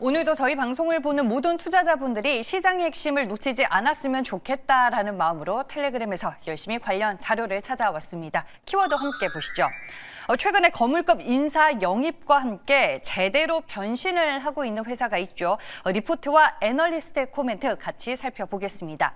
오늘도 저희 방송을 보는 모든 투자자분들이 시장의 핵심을 놓치지 않았으면 좋겠다라는 마음으로 텔레그램에서 열심히 관련 자료를 찾아왔습니다. 키워드 함께 보시죠. 최근에 거물급 인사 영입과 함께 제대로 변신을 하고 있는 회사가 있죠. 리포트와 애널리스트의 코멘트 같이 살펴보겠습니다.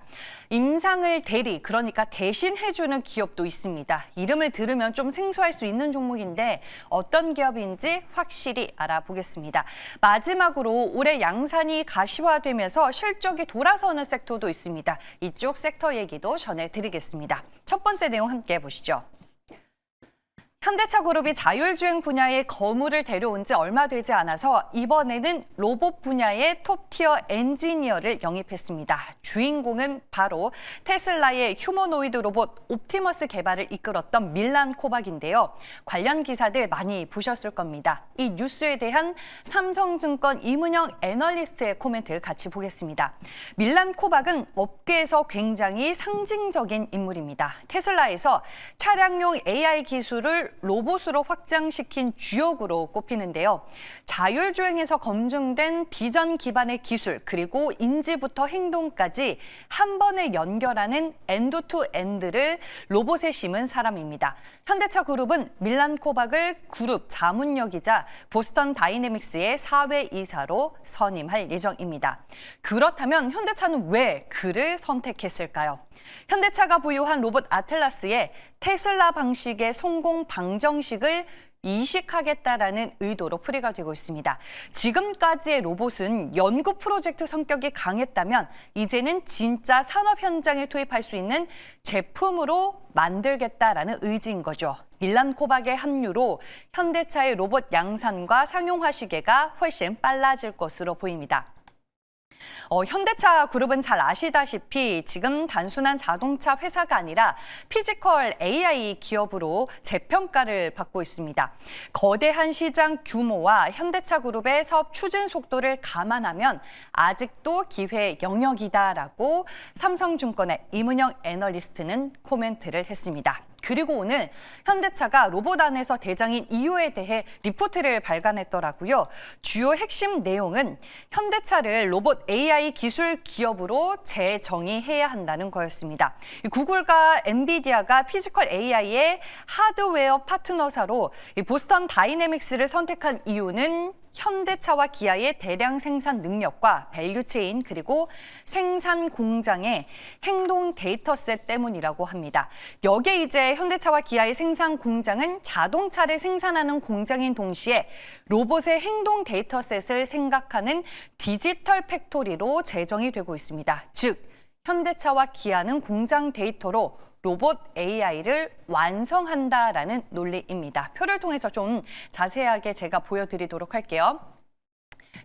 임상을 그러니까 대신해주는 기업도 있습니다. 이름을 들으면 좀 생소할 수 있는 종목인데 어떤 기업인지 확실히 알아보겠습니다. 마지막으로 올해 양산이 가시화되면서 실적이 돌아서는 섹터도 있습니다. 이쪽 섹터 얘기도 전해드리겠습니다. 첫 번째 내용 함께 보시죠. 현대차그룹이 자율주행 분야의 거물을 데려온 지 얼마 되지 않아서 이번에는 로봇 분야의 톱티어 엔지니어를 영입했습니다. 주인공은 바로 테슬라의 휴머노이드 로봇 옵티머스 개발을 이끌었던 밀란 코박인데요. 관련 기사들 많이 보셨을 겁니다. 이 뉴스에 대한 삼성증권 이문영 애널리스트의 코멘트 같이 보겠습니다. 밀란 코박은 업계에서 굉장히 상징적인 인물입니다. 테슬라에서 차량용 AI 기술을 로봇으로 확장시킨 주역으로 꼽히는데요. 자율주행에서 검증된 비전 기반의 기술 그리고 인지부터 행동까지 한 번에 연결하는 엔드투엔드를 로봇에 심은 사람입니다. 현대차 그룹은 밀란 코박을 그룹 자문역이자 보스턴 다이내믹스의 사회이사로 선임할 예정입니다. 그렇다면 현대차는 왜 그를 선택했을까요? 현대차가 보유한 로봇 아틀라스에 테슬라 방식의 성공 방정식을 이식하겠다라는 의도로 풀이가 되고 있습니다. 지금까지의 로봇은 연구 프로젝트 성격이 강했다면 이제는 진짜 산업 현장에 투입할 수 있는 제품으로 만들겠다라는 의지인 거죠. 밀란 코박의 합류로 현대차의 로봇 양산과 상용화 시계가 훨씬 빨라질 것으로 보입니다. 현대차 그룹은 잘 아시다시피 지금 단순한 자동차 회사가 아니라 피지컬 AI 기업으로 재평가를 받고 있습니다. 거대한 시장 규모와 현대차 그룹의 사업 추진 속도를 감안하면 아직도 기회 영역이다라고 삼성증권의 이문영 애널리스트는 코멘트를 했습니다. 그리고 오늘 현대차가 로봇 안에서 대장인 이유에 대해 리포트를 발간했더라고요. 주요 핵심 내용은 현대차를 로봇 AI 기술 기업으로 재정의해야 한다는 거였습니다. 구글과 엔비디아가 피지컬 AI의 하드웨어 파트너사로 보스턴 다이내믹스를 선택한 이유는 현대차와 기아의 대량 생산 능력과 밸류체인 그리고 생산 공장의 행동 데이터셋 때문이라고 합니다. 여기에 이제 현대차와 기아의 생산 공장은 자동차를 생산하는 공장인 동시에 로봇의 행동 데이터셋을 생각하는 디지털 팩토리로 재정이 되고 있습니다. 즉, 현대차와 기아는 공장 데이터로 로봇 AI를 완성한다라는 논리입니다. 표를 통해서 좀 자세하게 제가 보여드리도록 할게요.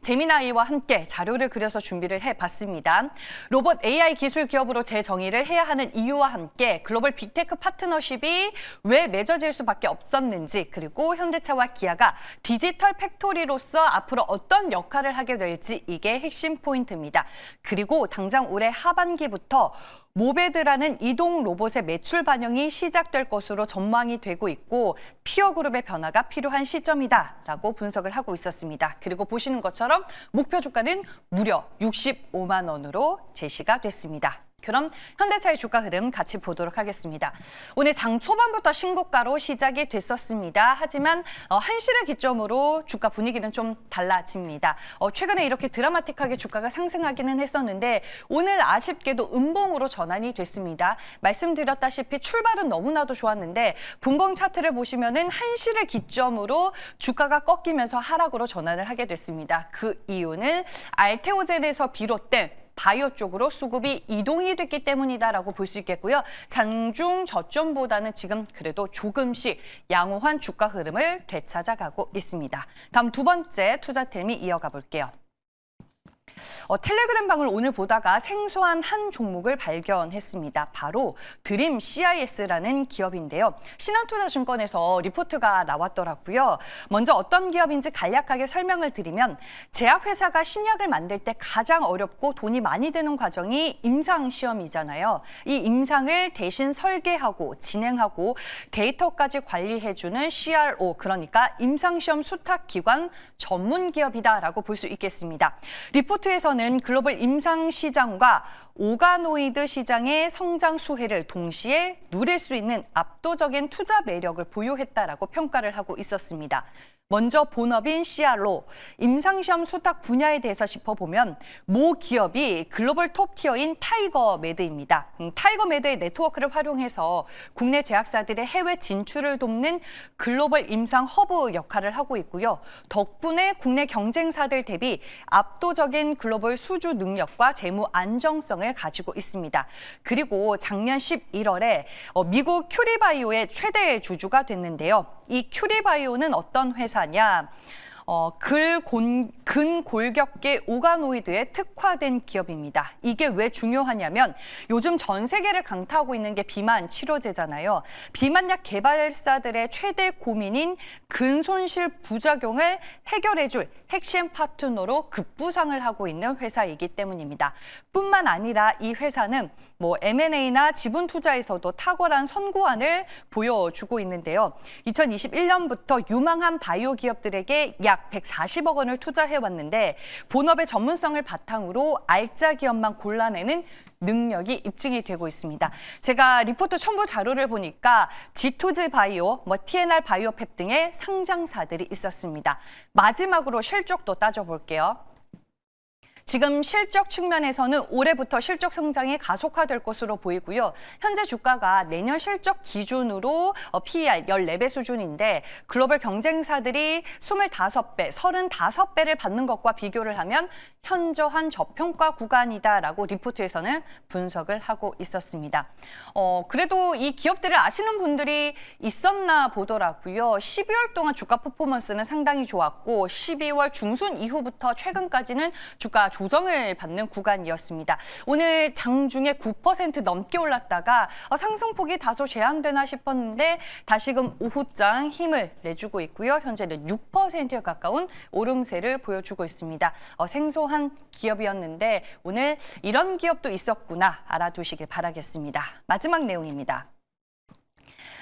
재미나이와 함께 자료를 그려서 준비를 해봤습니다. 로봇 AI 기술 기업으로 재정의를 해야 하는 이유와 함께 글로벌 빅테크 파트너십이 왜 맺어질 수밖에 없었는지 그리고 현대차와 기아가 디지털 팩토리로서 앞으로 어떤 역할을 하게 될지 이게 핵심 포인트입니다. 그리고 당장 올해 하반기부터 모베드라는 이동 로봇의 매출 반영이 시작될 것으로 전망이 되고 있고 피어그룹의 변화가 필요한 시점이다라고 분석을 하고 있었습니다. 그리고 보시는 것처럼 목표 주가는 무려 65만 원으로 제시가 됐습니다. 그럼 현대차의 주가 흐름 같이 보도록 하겠습니다. 오늘 장 초반부터 신고가로 시작이 됐었습니다. 하지만 한시를 기점으로 주가 분위기는 좀 달라집니다. 최근에 이렇게 드라마틱하게 주가가 상승하기는 했었는데 오늘 아쉽게도 음봉으로 전환이 됐습니다. 말씀드렸다시피 출발은 너무나도 좋았는데 분봉 차트를 보시면은 한시를 기점으로 주가가 꺾이면서 하락으로 전환을 하게 됐습니다. 그 이유는 알테오젠에서 비롯된 바이오 쪽으로 수급이 이동이 됐기 때문이다라고 볼 수 있겠고요. 장중 저점보다는 지금 그래도 조금씩 양호한 주가 흐름을 되찾아가고 있습니다. 다음 두 번째 투자템이 이어가 볼게요. 텔레그램 방을 오늘 보다가 생소한 한 종목을 발견했습니다. 바로 드림 CIS라는 기업인데요. 신한투자증권에서 리포트가 나왔더라고요. 먼저 어떤 기업인지 간략하게 설명을 드리면 제약회사가 신약을 만들 때 가장 어렵고 돈이 많이 드는 과정이 임상시험이잖아요. 이 임상을 대신 설계하고 진행하고 데이터까지 관리해주는 CRO, 그러니까 임상시험 수탁기관 전문 기업이다라고 볼 수 있겠습니다. 리포트에서는 글로벌 임상 시장과 오가노이드 시장의 성장 수혜를 동시에 누릴 수 있는 압도적인 투자 매력을 보유했다라고 평가를 하고 있었습니다. 먼저 본업인 CRO, 임상시험 수탁 분야에 대해서 짚어보면 모 기업이 글로벌 톱티어인 타이거메드입니다. 타이거메드의 네트워크를 활용해서 국내 제약사들의 해외 진출을 돕는 글로벌 임상 허브 역할을 하고 있고요. 덕분에 국내 경쟁사들 대비 압도적인 글로벌 수주 능력과 재무 안정성을 가지고 있습니다. 그리고 작년 11월에 미국 큐리바이오의 최대 주주가 됐는데요. 이 큐리바이오는 어떤 회사냐? 근골격계 오가노이드에 특화된 기업입니다. 이게 왜 중요하냐면 요즘 전 세계를 강타하고 있는 게 비만 치료제잖아요. 비만약 개발사들의 최대 고민인 근손실 부작용을 해결해줄 핵심 파트너로 급부상을 하고 있는 회사이기 때문입니다. 뿐만 아니라 이 회사는 M&A나 지분 투자에서도 탁월한 선구안을 보여주고 있는데요. 2021년부터 유망한 바이오 기업들에게 약 140억 원을 투자해왔는데 본업의 전문성을 바탕으로 알짜 기업만 골라내는 능력이 입증이 되고 있습니다. 제가 리포트 첨부 자료를 보니까 G2G 바이오, TNR 바이오팹 등의 상장사들이 있었습니다. 마지막으로 실적도 따져볼게요. 지금 실적 측면에서는 올해부터 실적 성장이 가속화될 것으로 보이고요. 현재 주가가 내년 실적 기준으로 PER 14배 수준인데 글로벌 경쟁사들이 25배, 35배를 받는 것과 비교를 하면 현저한 저평가 구간이다라고 리포트에서는 분석을 하고 있었습니다. 그래도 이 기업들을 아시는 분들이 있었나 보더라고요. 12월 동안 주가 퍼포먼스는 상당히 좋았고 12월 중순 이후부터 최근까지는 주가 조정을 받는 구간이었습니다. 오늘 장중에 9% 넘게 올랐다가 상승폭이 다소 제한되나 싶었는데 다시금 오후장 힘을 내주고 있고요. 현재는 6%에 가까운 오름세를 보여주고 있습니다. 생소한 기업이었는데 오늘 이런 기업도 있었구나 알아두시길 바라겠습니다. 마지막 내용입니다.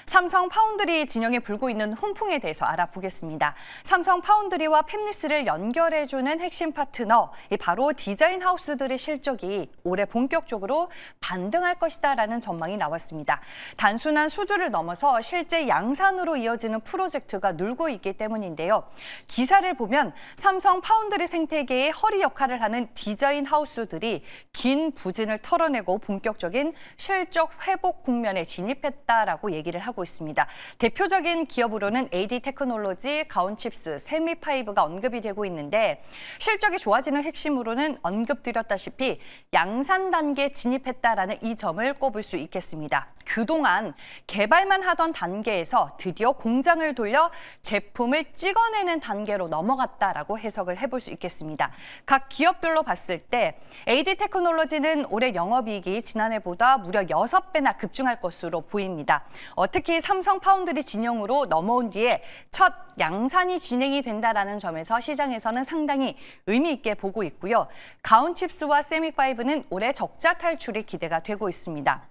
삼성 파운드리 진영에 불고 있는 훈풍에 대해서 알아보겠습니다. 삼성 파운드리와 팹리스를 연결해주는 핵심 파트너, 바로 디자인 하우스들의 실적이 올해 본격적으로 반등할 것이다라는 전망이 나왔습니다. 단순한 수주를 넘어서 실제 양산으로 이어지는 프로젝트가 늘고 있기 때문인데요. 기사를 보면 삼성 파운드리 생태계의 허리 역할을 하는 디자인 하우스들이 긴 부진을 털어내고 본격적인 실적 회복 국면에 진입했다라고 얘기를 하고 있습니다. 대표적인 기업으로는 AD 테크놀로지, 가온칩스, 세미파이브가 언급이 되고 있는데 실적이 좋아지는 핵심으로는 언급드렸다시피 양산 단계에 진입했다라는 이 점을 꼽을 수 있겠습니다. 그동안 개발만 하던 단계에서 드디어 공장을 돌려 제품을 찍어내는 단계로 넘어갔다라고 해석을 해볼 수 있겠습니다. 각 기업들로 봤을 때 AD 테크놀로지는 올해 영업이익이 지난해보다 무려 6배나 급증할 것으로 보입니다. 특히 삼성 파운드리 진영으로 넘어온 뒤에 첫 양산이 진행이 된다라는 점에서 시장에서는 상당히 의미 있게 보고 있고요. 가온칩스와 세미파이브는 올해 적자 탈출이 기대가 되고 있습니다.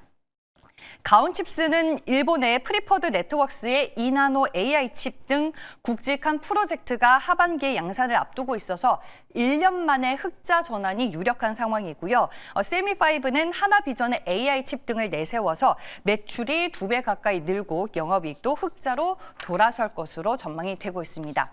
가온칩스는 일본의 프리퍼드 네트워크스의 이나노 AI 칩 등 굵직한 프로젝트가 하반기에 양산을 앞두고 있어서 1년 만에 흑자 전환이 유력한 상황이고요. 세미파이브는 하나비전의 AI 칩 등을 내세워서 매출이 2배 가까이 늘고 영업이익도 흑자로 돌아설 것으로 전망이 되고 있습니다.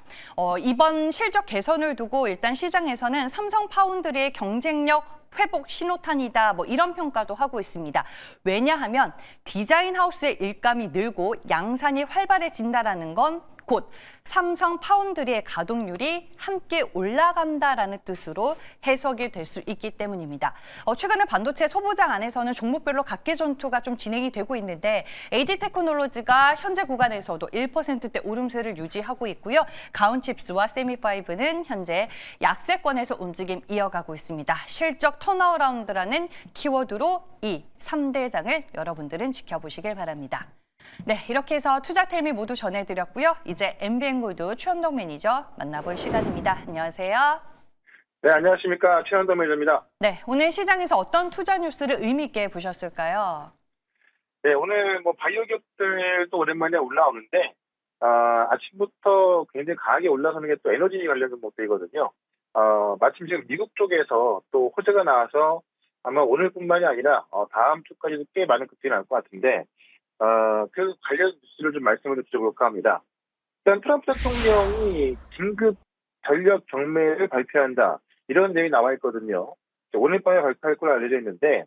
이번 실적 개선을 두고 일단 시장에서는 삼성 파운드리의 경쟁력 회복 신호탄이다 이런 평가도 하고 있습니다. 왜냐하면 디자인 하우스의 일감이 늘고 양산이 활발해진다라는 건 곧 삼성 파운드리의 가동률이 함께 올라간다라는 뜻으로 해석이 될 수 있기 때문입니다. 최근에 반도체 소부장 안에서는 종목별로 각계 전투가 좀 진행이 되고 있는데 AD테크놀로지가 현재 구간에서도 1%대 오름세를 유지하고 있고요. 가온칩스와 세미파이브는 현재 약세권에서 움직임 이어가고 있습니다. 실적 턴어라운드라는 키워드로 이 3대장을 여러분들은 지켜보시길 바랍니다. 네, 이렇게 해서 투자텔미 모두 전해드렸고요. 이제 MBN골드 최현동 매니저 만나볼 시간입니다. 안녕하세요. 네, 안녕하십니까. 최현동 매니저입니다. 네, 오늘 시장에서 어떤 투자 뉴스를 의미 있게 보셨을까요? 네, 오늘 바이오 기업들도 오랜만에 올라오는데 아침부터 굉장히 강하게 올라서는 게 또 에너지 관련 종목들이거든요. 마침 지금 미국 쪽에서 또 호재가 나와서 아마 오늘뿐만이 아니라 다음 주까지도 꽤 많은 급등이 나올 것 같은데 그 관련 뉴스를 좀 말씀을 드려볼까 합니다. 일단 트럼프 대통령이 긴급 전력 경매를 발표한다. 이런 내용이 나와 있거든요. 오늘 밤에 발표할 걸로 알려져 있는데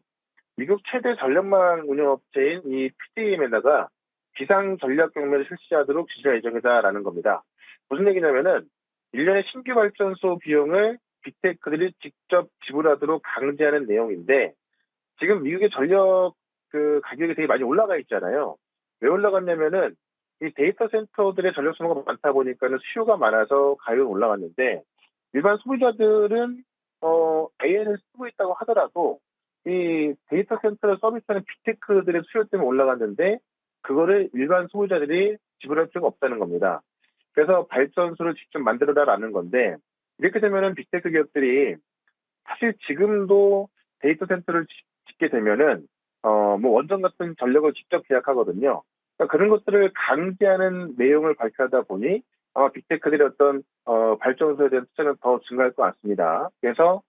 미국 최대 전력망 운영업체인 이 PJM에다가 비상 전력 경매를 실시하도록 지시할 예정이다라는 겁니다. 무슨 얘기냐면은 1년에 신규 발전소 비용을 빅테크들이 직접 지불하도록 강제하는 내용인데 지금 미국의 전력 가격이 되게 많이 올라가 있잖아요. 왜 올라갔냐면은 이 데이터 센터들의 전력 소모가 많다 보니까는 수요가 많아서 가격이 올라갔는데 일반 소비자들은 AN을 쓰고 있다고 하더라도 이 데이터 센터를 서비스하는 빅테크들의 수요 때문에 올라갔는데 그거를 일반 소비자들이 지불할 필요가 없다는 겁니다. 그래서 발전소를 직접 만들어라라는 건데 이렇게 되면은 빅테크 기업들이 사실 지금도 데이터 센터를 짓게 되면은 원전 같은 전력을 직접 계약하거든요. 그러니까 그런 것들을 강제하는 내용을 발표하다 보니 아마 빅테크들의 어떤 발전소에 대한 투자는 더 증가할 것 같습니다. 그래서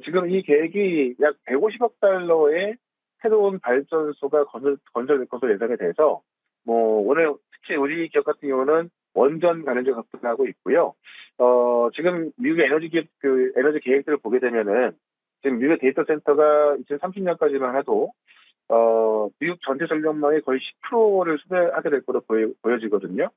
지금 이 계획이 약 150억 달러의 새로운 발전소가 건설될 것으로 예상이 돼서 오늘 특히 우리 기업 같은 경우는 원전 관련주가 급등하고 있고요. 지금 미국의 에너지 기업 에너지 계획들을 보게 되면은 지금 미국의 데이터 센터가 2030년까지만 해도 미국 전체 전력망의 거의 10%를 소비하게 될 것으로 보여지거든요.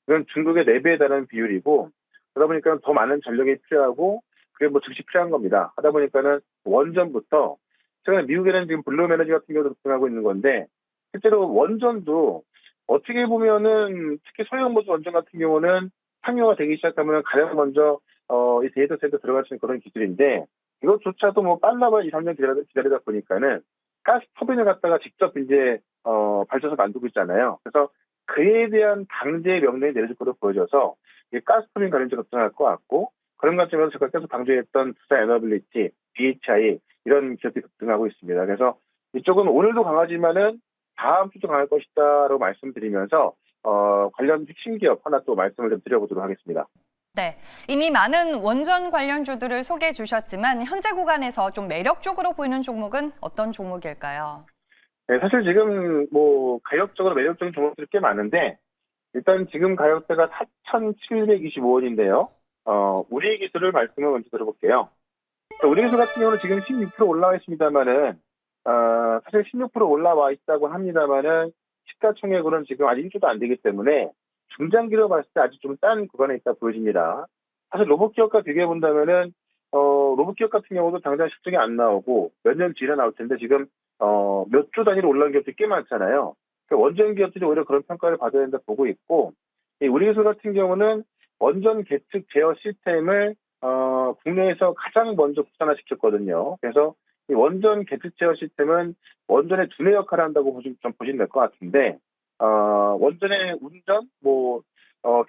이건 중국의 4배에 달하는 비율이고 그러다 보니까 더 많은 전력이 필요하고 그게 즉시 필요한 겁니다. 하다 보니까는 원전부터 최근에 미국에는 지금 블룸 에너지 같은 경우도 급등하고 있는 건데 실제로 원전도 어떻게 보면은 특히 소형 모듈 원전 같은 경우는 상용화 되기 시작하면 가장 먼저 이 데이터 센터 들어갈 수 있는 그런 기술인데 이것조차도 빨라봐야 2, 3년 기다리다 보니까는 가스 터빈을 갖다가 직접 이제 발전소 만들고 있잖아요. 그래서 그에 대한 강제 명령이 내려질 것으로 보여져서 가스 터빈 관련주가 급등할 것 같고 그런 관점에서 제가 계속 강조했던 투자 에너빌리티, BHI 이런 기업들이 급등하고 있습니다. 그래서 이쪽은 오늘도 강하지만은 다음 주도 강할 것이다라고 말씀드리면서 관련 핵심 기업 하나 또 말씀을 좀 드려보도록 하겠습니다. 네, 이미 많은 원전 관련주들을 소개해 주셨지만 현재 구간에서 좀 매력적으로 보이는 종목은 어떤 종목일까요? 네, 사실 지금 가격적으로 매력적인 종목들이 꽤 많은데 일단 지금 가격대가 4,725원인데요. 우리 기술을 말씀을 먼저 들어볼게요. 우리 기술 같은 경우는 지금 16% 올라와 있습니다만은 사실 16% 올라와 있다고 합니다만은 시가총액으로는 지금 아직 1조도 안 되기 때문에 중장기로 봤을 때 아직 좀 싼 구간에 있다 보여집니다. 사실 로봇 기업과 비교해 본다면은 로봇 기업 같은 경우도 당장 실적이 안 나오고 몇 년 뒤에 나올 텐데 지금 몇 조 단위로 올라온 기업들이 꽤 많잖아요. 그러니까 원전 기업들이 오히려 그런 평가를 받아야 된다 보고 있고 우리 기술 같은 경우는 원전 계측 제어 시스템을 국내에서 가장 먼저 국산화시켰거든요. 그래서 이 원전 계측 제어 시스템은 원전의 두뇌 역할을 한다고 보시면 될 것 같은데 원전의 운전,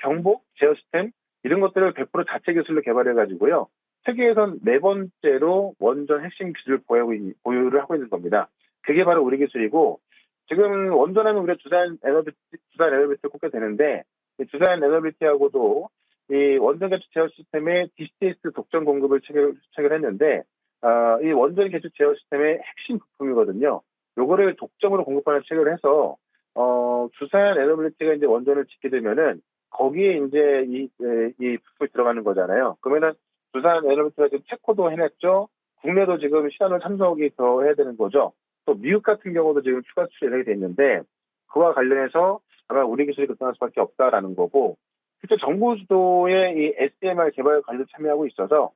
경보, 제어 시스템 이런 것들을 100% 자체 기술로 개발해가지고요. 세계에선 4번째로 원전 핵심 기술을 보유를 하고 있는 겁니다. 그게 바로 우리 기술이고 지금 원전하면 우리가 두산 에너비티를 꼽게 되는데 이 두산 에너비티하고도 이 원전 개축 제어 시스템의 DCS 독점 공급을 체결했는데 이 원전 개축 제어 시스템의 핵심 부품이거든요. 요거를 독점으로 공급하는 체결을 해서 두산 에너빌리티가 이제 원전을 짓게 되면은 거기에 이제 이 부품이 들어가는 거잖아요. 그러면은 두산 에너빌리티가 지금 체코도 해냈죠. 국내도 지금 시안을 참석이 더 해야 되는 거죠. 또 미국 같은 경우도 지금 추가 수출 예정이 돼 있는데 그와 관련해서 아마 우리 기술이 급등할 수밖에 없다라는 거고 실제 정부 주도의 이 SMR 개발 관리도 참여하고 있어서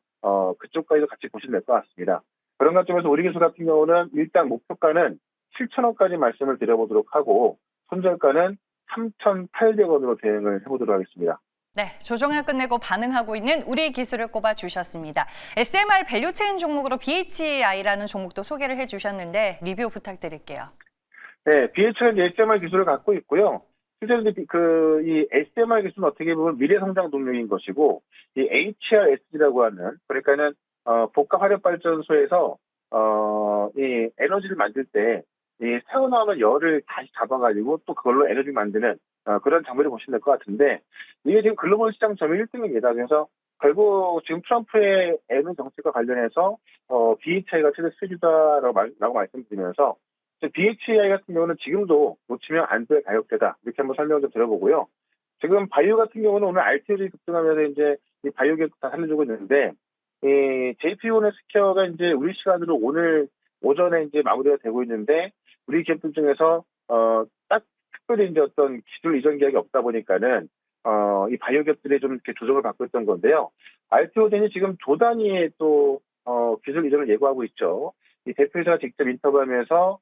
그쪽까지도 같이 보시면 될 것 같습니다. 그런 관점에서 우리 기술 같은 경우는 일단 목표가는 7천원까지 말씀을 드려보도록 하고 손절가는 3,800원으로 대응을 해보도록 하겠습니다. 네, 조정을 끝내고 반응하고 있는 우리 기술을 꼽아주셨습니다. SMR 밸류체인 종목으로 BHI라는 종목도 소개를 해주셨는데 리뷰 부탁드릴게요. 네, BH는 SMR 기술을 갖고 있고요. 실제로 이 SMR 기술은 어떻게 보면 미래 성장 동력인 것이고, 이 HRSG라고 하는, 그러니까는, 복합 화력 발전소에서, 이 에너지를 만들 때, 이 새어나오는 열을 다시 잡아가지고 또 그걸로 에너지 만드는, 그런 장비를 보시면 될 것 같은데, 이게 지금 글로벌 시장 점유율 1등입니다. 그래서 결국 지금 트럼프의 에너지 정책과 관련해서, BHI가 최대 수주다라고 말씀드리면서, BHI 같은 경우는 지금도 놓치면 안 될 가격대다. 이렇게 한번 설명을 좀 드려보고요. 지금 바이오 같은 경우는 오늘 RTO를 급등하면서 이제 이 바이오 기업 다 살려주고 있는데, 이 JP모르간스퀘어가 이제 우리 시간으로 오늘 오전에 이제 마무리가 되고 있는데, 우리 기업들 중에서, 딱 특별히 이제 어떤 기술 이전 계약이 없다 보니까는, 이 바이오 기업들이 좀 이렇게 조정을 받고 있던 건데요. RTO전이 지금 조 단위의 또, 기술 이전을 예고하고 있죠. 이 대표이사가 직접 인터뷰하면서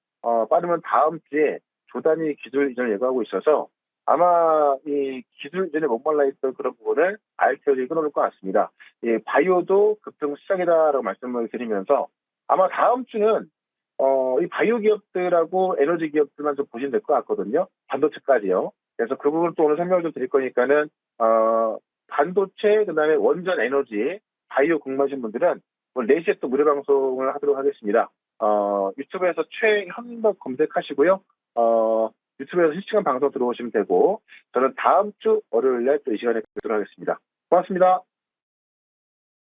빠르면 다음 주에 조 단위 기술 이전을 예고하고 있어서 아마 이 기술 이전에 목말라 있던 그런 부분을 RTO전이 끊어올 것 같습니다. 예, 바이오도 급등 시작이다라고 말씀을 드리면서 아마 다음 주는 이 바이오 기업들하고 에너지 기업들만 좀 보시면 될 것 같거든요. 반도체까지요. 그래서 그 부분 또 오늘 설명을 좀 드릴 거니까는 반도체 그다음에 원전 에너지 바이오 궁금하신 분들은 오늘 4시에 또 무료 방송을 하도록 하겠습니다. 유튜브에서 최현덕 검색하시고요. 유튜브에서 실시간 방송 들어오시면 되고, 저는 다음 주 월요일에 또 이 시간에 뵙도록 하겠습니다. 고맙습니다.